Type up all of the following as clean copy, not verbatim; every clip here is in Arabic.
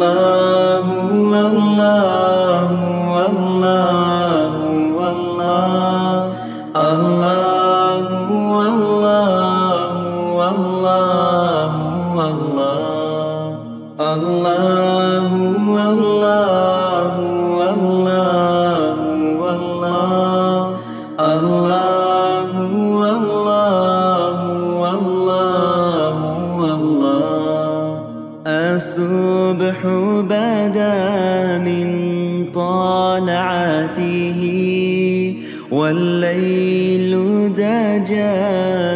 الله والله والله والله الله والله والله والله الله والله والله والله الله والله والله والله الصبح بدا من طلعته والليل دجى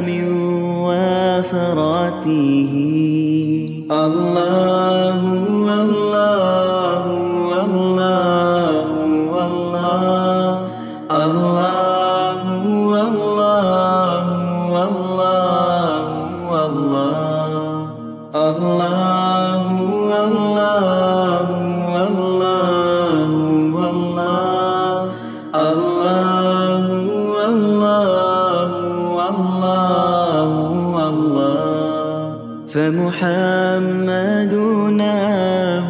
من وفرته الله والله والله والله الله والله والله والله الله والله والله والله الله والله والله والله فمحمدنا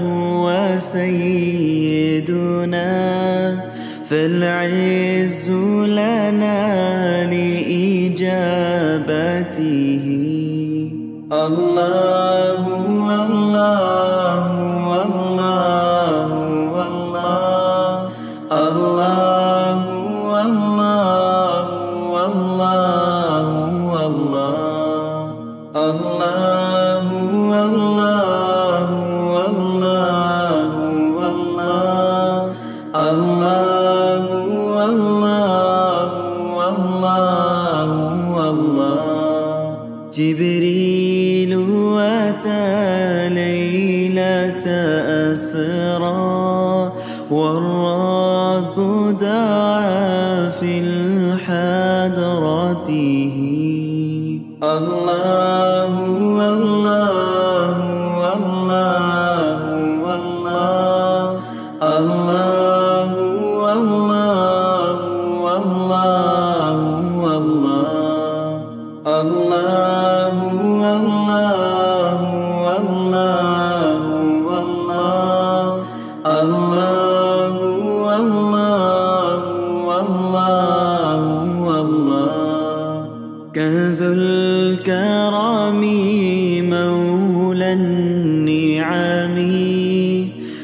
هو سيدنا فالعز لنا لإجابته الله والله والله والله الله والله والله والله الله والله والله والله الله والله والله والله جبريل أتى ليلة أسرى والرب دعا في الحضرته الله والله والله والله الله والله والله والله الله والله والله والله الله والله والله والله كنز الكرم مولى النعم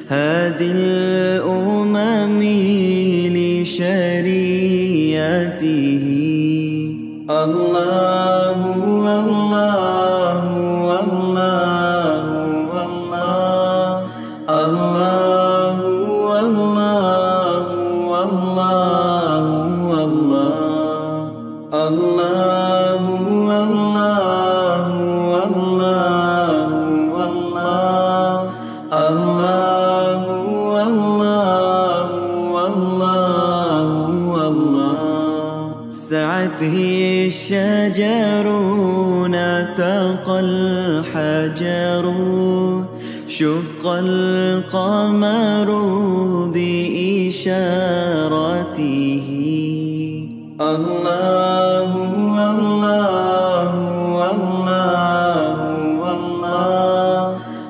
هادي الأمم لشريعته الله والله والله والله الله والله والله والله الله والله والله والله الله والله والله والله سعته الشجر نطق الحجر شق القمر بإشارته الله والله والله والله الله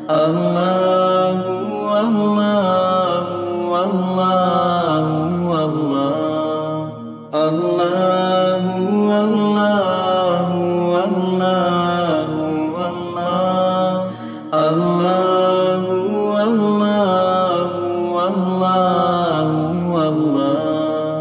والله والله والله الله والله والله والله الله والله والله والله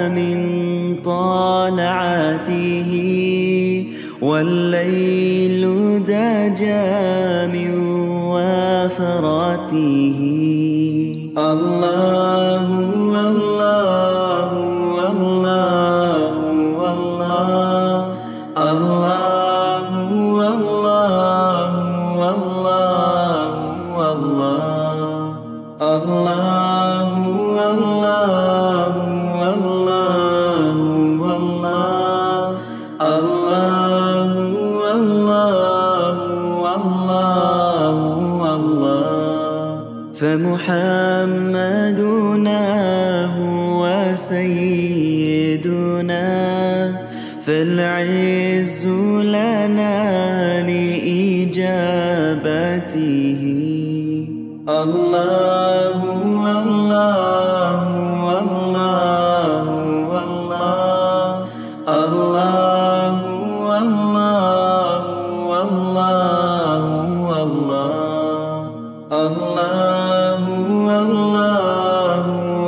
من طالعاته والليل دجى من وفراته. الله الله الله الله الله الله الله الله الله والله والله والله الله والله والله والله. فمحمدنا هو سيدنا فالعز لنا لإجابته. الله والله والله والله الله والله والله والله الله والله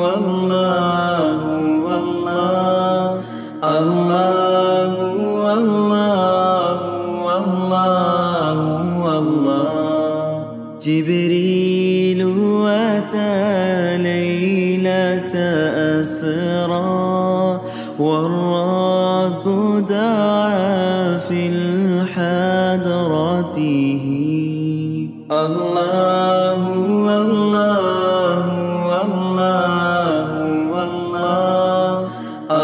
والله والله الله والله والله والله. جبريل أتى ليلة أسرى والرب دعا في الحضرته. الله والله والله والله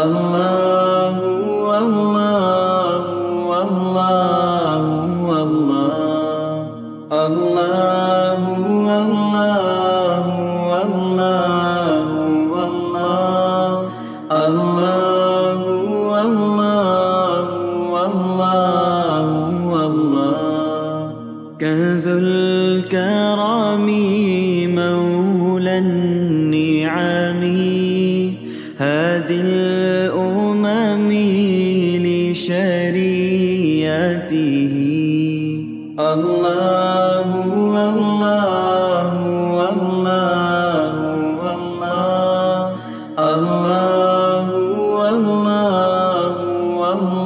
الله والله والله والله الله والله والله والله الله والله والله والله. كنز الكرم مولى النعم هادي الأمم لشريعته. الله والله والله والله الله والله والله والله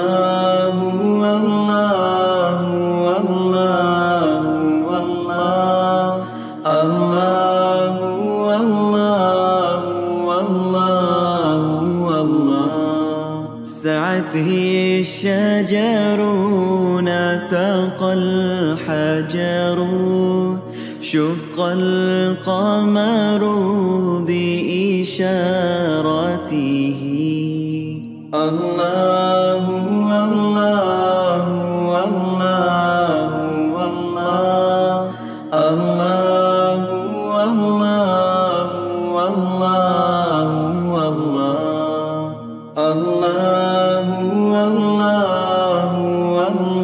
الله والله والله والله الله والله والله والله. سعته الشجر نطق الحجر شق القمر بإشارته. الله والله والله والله الله والله والله والله الله والله والله والله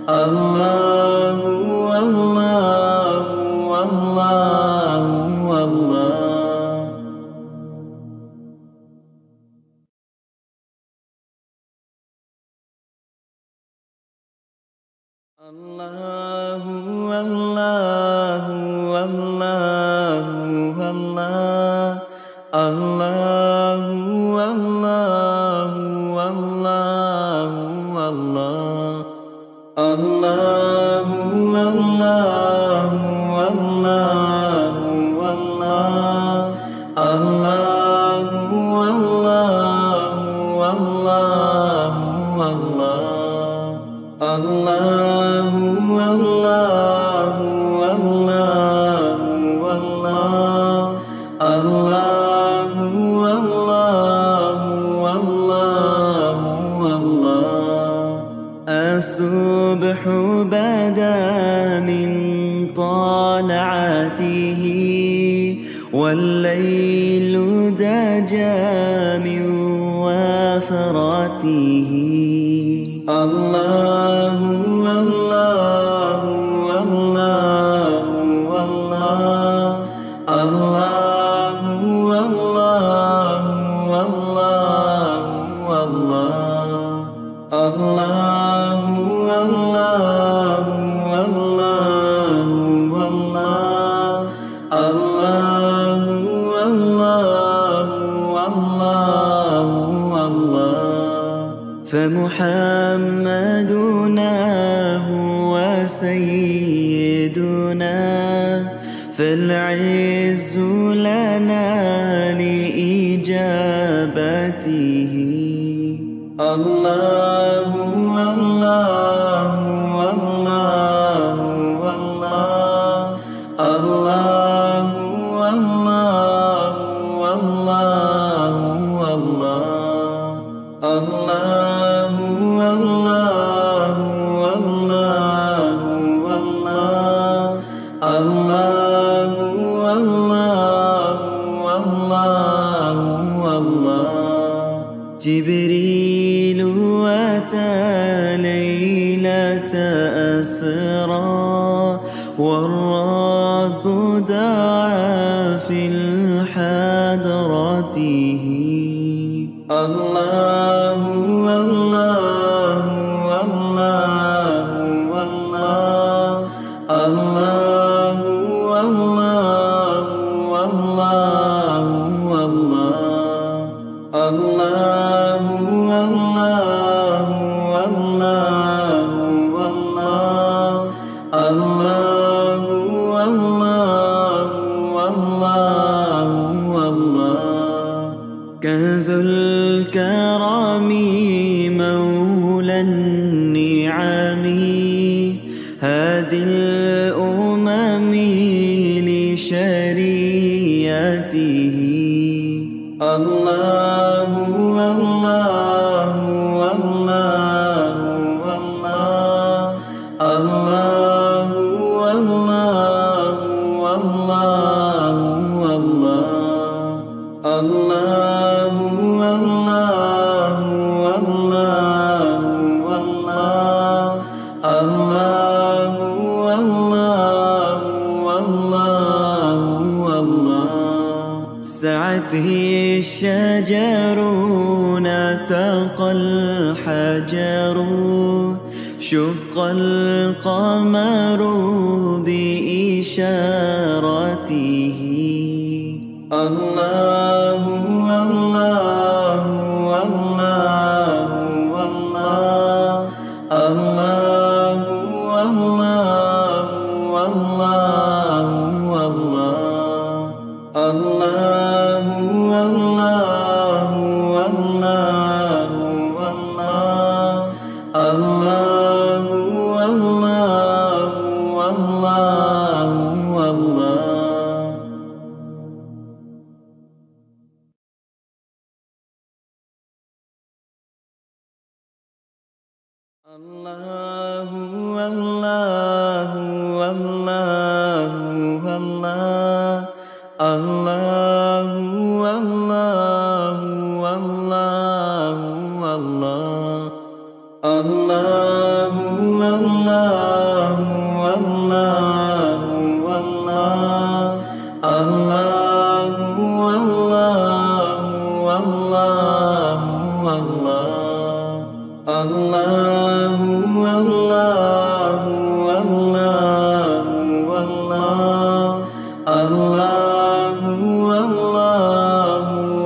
الله والله والله والله. الله والله والله والله الله والله والله والله الله والله والله والله الله والله والله والله الله والله والله والله الله والله والله والله. الصبح بدا من طالعاته والليل دجى من وفراته. الله والله والله والله الله والله والله والله الله والله والله والله فمحمدنا هو سيدنا، فالعز لنا لإجابته. الله الله الله الله الله الله الله الله الله والله والله الله والله والله والله. جبريل أتى ليلة أسرى، والرب دعا في الحضرته. الله والله والله والله الله والله والله والله الله والله والله والله الله والله والله والله. كنز الكرم مولى النعم، هادي الأمم لشريعته. الله والله والله والله الله والله والله والله الله والله والله والله الله والله والله والله. سعته الشجر نطق الحجر، شق القمر بإشارته. الله والله والله والله الله والله والله والله الله والله والله والله الله والله والله والله. الله والله والله والله الله والله والله والله الله والله والله والله الله والله والله والله الله والله والله والله الله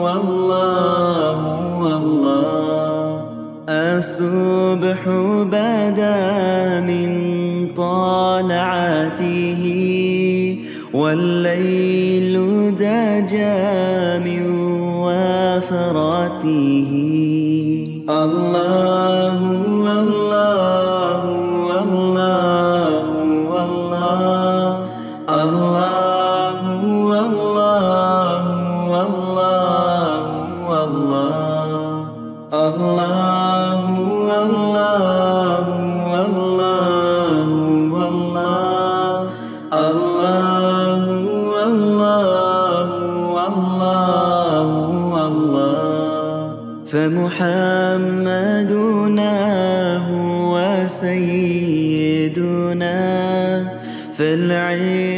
والله والله والله. الصبح بدا من طلعته، والليل دجى من وفرته. الله والله والله والله الله والله والله والله الله والله والله والله الله والله والله والله. فمحمدنا هو سيدنا، فالعز